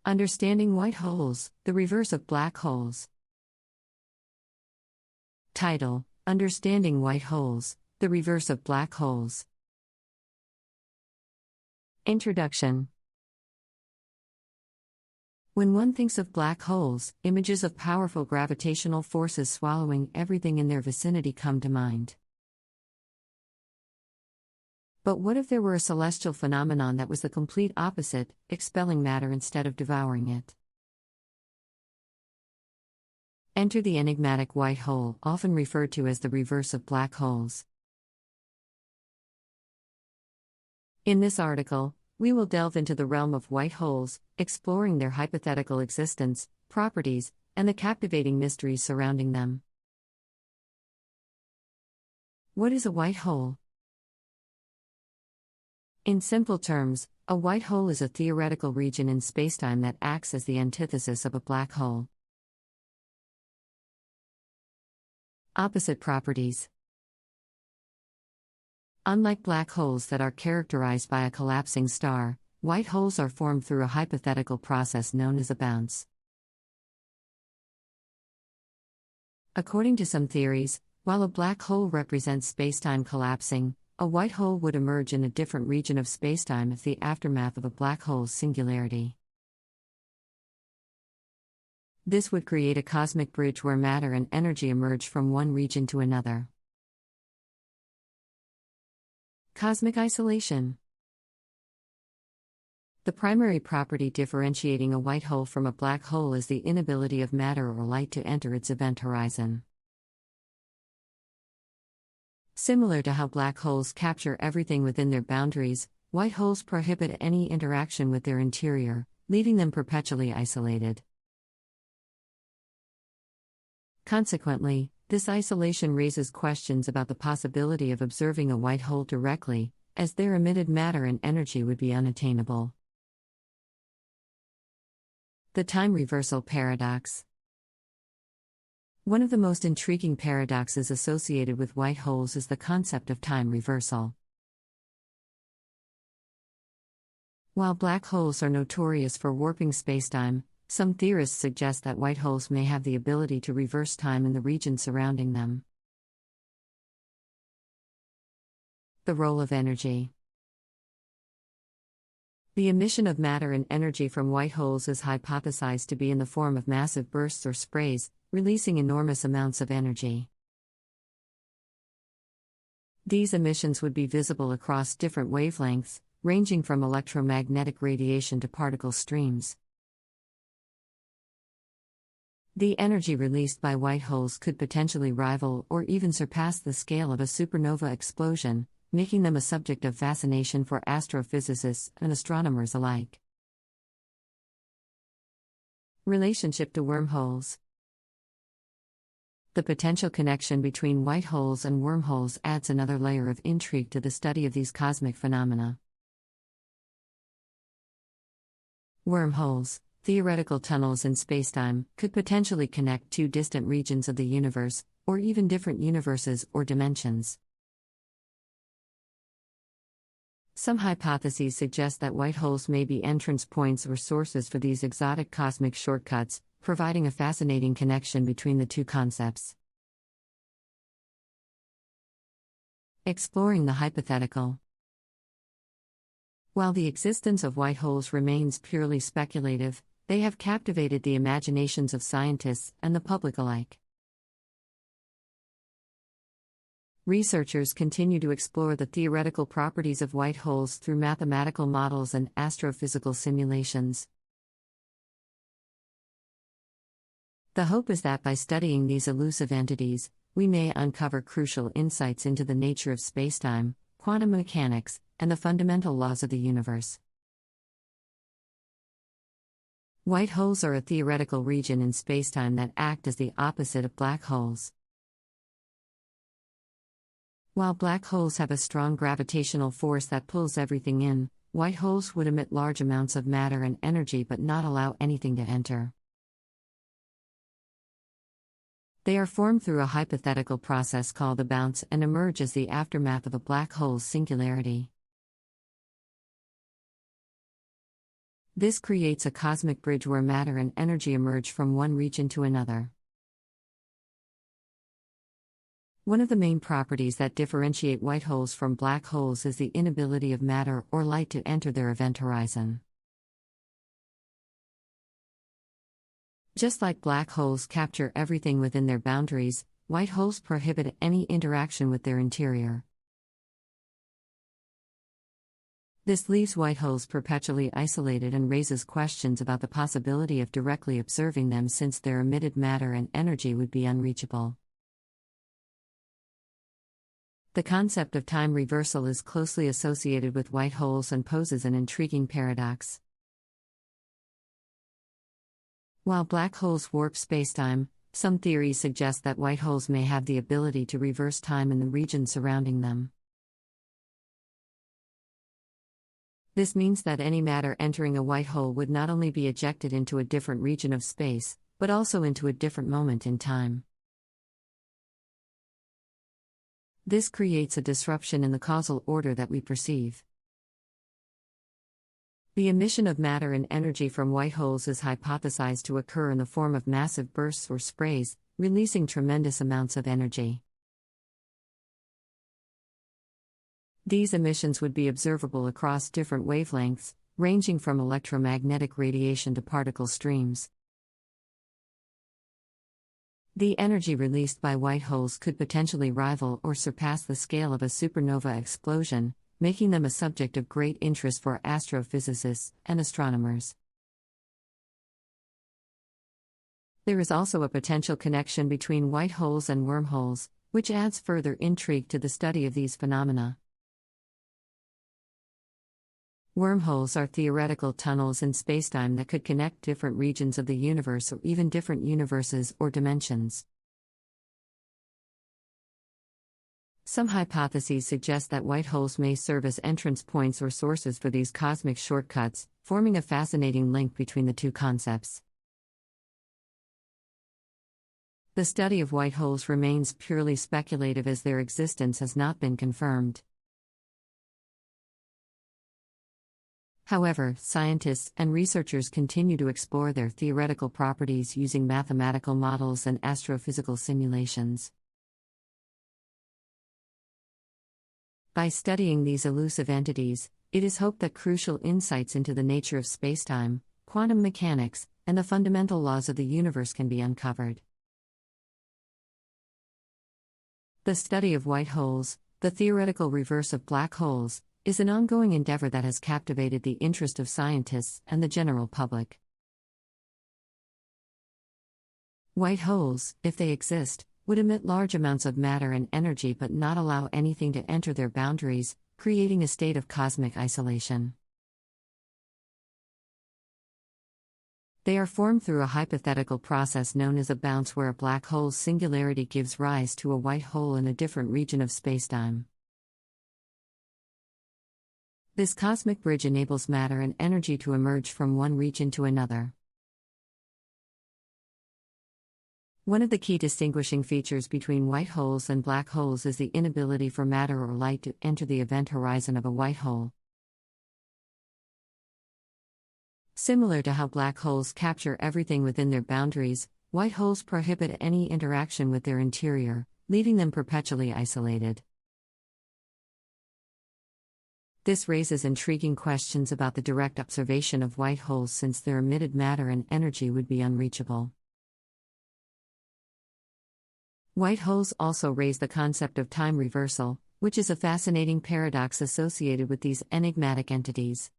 Understanding white holes, the reverse of black holes. Title: Understanding white holes, the reverse of black holes. Introduction. When one thinks of black holes, images of powerful gravitational forces swallowing everything in their vicinity come to mind. But what if there were a celestial phenomenon that was the complete opposite, expelling matter instead of devouring it? Enter the enigmatic white hole, often referred to as the reverse of black holes. In this article, we will delve into the realm of white holes, exploring their hypothetical existence, properties, and the captivating mysteries surrounding them. What is a white hole? In simple terms, a white hole is a theoretical region in spacetime that acts as the antithesis of a black hole. Opposite properties. Unlike black holes that are characterized by a collapsing star, white holes are formed through a hypothetical process known as a bounce. According to some theories, while a black hole represents spacetime collapsing, a white hole would emerge in a different region of spacetime as the aftermath of a black hole's singularity. This would create a cosmic bridge where matter and energy emerge from one region to another. Cosmic isolation. The primary property differentiating a white hole from a black hole is the inability of matter or light to enter its event horizon. Similar to how black holes capture everything within their boundaries, white holes prohibit any interaction with their interior, leaving them perpetually isolated. Consequently, this isolation raises questions about the possibility of observing a white hole directly, as their emitted matter and energy would be unattainable. The time reversal paradox. One of the most intriguing paradoxes associated with white holes is the concept of time reversal. While black holes are notorious for warping spacetime, some theorists suggest that white holes may have the ability to reverse time in the region surrounding them. The role of energy. The emission of matter and energy from white holes is hypothesized to be in the form of massive bursts or sprays, releasing enormous amounts of energy. These emissions would be visible across different wavelengths, ranging from electromagnetic radiation to particle streams. The energy released by white holes could potentially rival or even surpass the scale of a supernova explosion, making them a subject of fascination for astrophysicists and astronomers alike. Relationship to wormholes. The potential connection between white holes and wormholes adds another layer of intrigue to the study of these cosmic phenomena. Wormholes, theoretical tunnels in spacetime, could potentially connect two distant regions of the universe, or even different universes or dimensions. Some hypotheses suggest that white holes may be entrance points or sources for these exotic cosmic shortcuts, providing a fascinating connection between the two concepts. Exploring the hypothetical. While the existence of white holes remains purely speculative, they have captivated the imaginations of scientists and the public alike. Researchers continue to explore the theoretical properties of white holes through mathematical models and astrophysical simulations. The hope is that by studying these elusive entities, we may uncover crucial insights into the nature of spacetime, quantum mechanics, and the fundamental laws of the universe. White holes are a theoretical region in spacetime that act as the opposite of black holes. While black holes have a strong gravitational force that pulls everything in, white holes would emit large amounts of matter and energy but not allow anything to enter. They are formed through a hypothetical process called a bounce and emerge as the aftermath of a black hole's singularity. This creates a cosmic bridge where matter and energy emerge from one region to another. One of the main properties that differentiate white holes from black holes is the inability of matter or light to enter their event horizon. Just like black holes capture everything within their boundaries, white holes prohibit any interaction with their interior. This leaves white holes perpetually isolated and raises questions about the possibility of directly observing them, since their emitted matter and energy would be unreachable. The concept of time reversal is closely associated with white holes and poses an intriguing paradox. While black holes warp spacetime, some theories suggest that white holes may have the ability to reverse time in the region surrounding them. This means that any matter entering a white hole would not only be ejected into a different region of space, but also into a different moment in time. This creates a disruption in the causal order that we perceive. The emission of matter and energy from white holes is hypothesized to occur in the form of massive bursts or sprays, releasing tremendous amounts of energy. These emissions would be observable across different wavelengths, ranging from electromagnetic radiation to particle streams. The energy released by white holes could potentially rival or surpass the scale of a supernova explosion, making them a subject of great interest for astrophysicists and astronomers. There is also a potential connection between white holes and wormholes, which adds further intrigue to the study of these phenomena. Wormholes are theoretical tunnels in spacetime that could connect different regions of the universe or even different universes or dimensions. Some hypotheses suggest that white holes may serve as entrance points or sources for these cosmic shortcuts, forming a fascinating link between the two concepts. The study of white holes remains purely speculative, as their existence has not been confirmed. However, scientists and researchers continue to explore their theoretical properties using mathematical models and astrophysical simulations. By studying these elusive entities, it is hoped that crucial insights into the nature of spacetime, quantum mechanics, and the fundamental laws of the universe can be uncovered. The study of white holes, the theoretical reverse of black holes, is an ongoing endeavor that has captivated the interest of scientists and the general public. White holes, if they exist, would emit large amounts of matter and energy but not allow anything to enter their boundaries, creating a state of cosmic isolation. They are formed through a hypothetical process known as a bounce, where a black hole's singularity gives rise to a white hole in a different region of spacetime. This cosmic bridge enables matter and energy to emerge from one region to another. One of the key distinguishing features between white holes and black holes is the inability for matter or light to enter the event horizon of a white hole. Similar to how black holes capture everything within their boundaries, white holes prohibit any interaction with their interior, leaving them perpetually isolated. This raises intriguing questions about the direct observation of white holes, since their emitted matter and energy would be unreachable. White holes also raise the concept of time reversal, which is a fascinating paradox associated with these enigmatic entities.